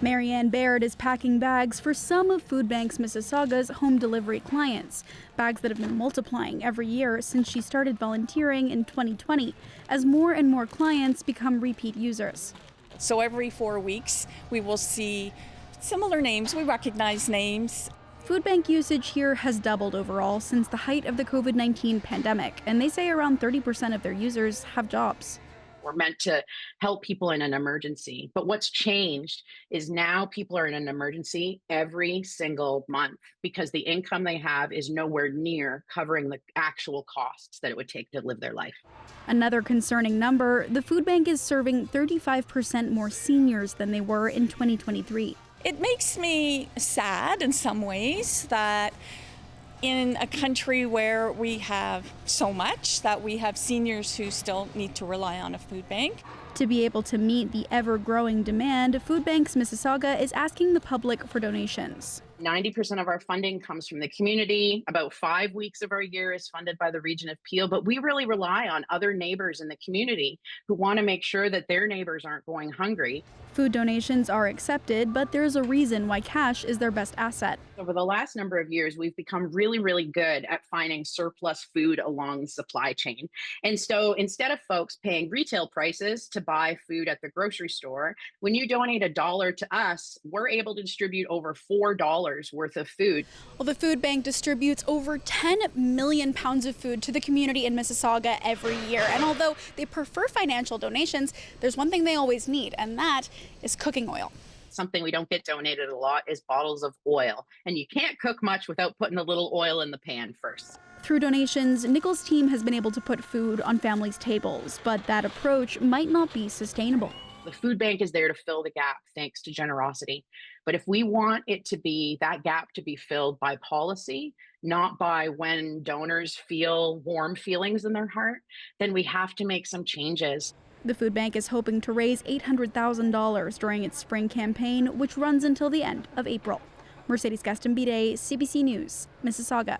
Marianne Baird is packing bags for some of Food Banks Mississauga's home delivery clients, bags that have been multiplying every year since she started volunteering in 2020, as more and more clients become repeat users. So every 4 weeks, we will see similar names. We recognize names. Food bank usage here has doubled overall since the height of the COVID-19 pandemic, and they say around 30% of their users have jobs. We're meant to help people in an emergency. But what's changed is now people are in an emergency every single month because the income they have is nowhere near covering the actual costs that it would take to live their life. Another concerning number, the food bank is serving 35% more seniors than they were in 2023. It makes me sad in some ways that in a country where we have so much, that we have seniors who still need to rely on a food bank. To be able to meet the ever-growing demand, Food Banks Mississauga is asking the public for donations. 90% of our funding comes from the community. About 5 weeks of our year is funded by the region of Peel, but we really rely on other neighbors in the community who want to make sure that their neighbors aren't going hungry. Food donations are accepted, but there's a reason why cash is their best asset. Over the last number of years, we've become really, really good at finding surplus food along the supply chain. And so instead of folks paying retail prices to buy food at the grocery store, when you donate $1 to us, we're able to distribute over $4 worth of food. Well, the food bank distributes over 10 million pounds of food to the community in Mississauga every year. And although they prefer financial donations, there's one thing they always need, and that is cooking oil. Something we don't get donated a lot is bottles of oil. And you can't cook much without putting a little oil in the pan first. Through donations, Nichols' team has been able to put food on families' tables, but that approach might not be sustainable. The food bank is there to fill the gap thanks to generosity. But if we want it to be that gap to be filled by policy, not by when donors feel warm feelings in their heart, then we have to make some changes. The food bank is hoping to raise $800,000 during its spring campaign, which runs until the end of April. Mercedes Gaztambide, CBC News, Mississauga.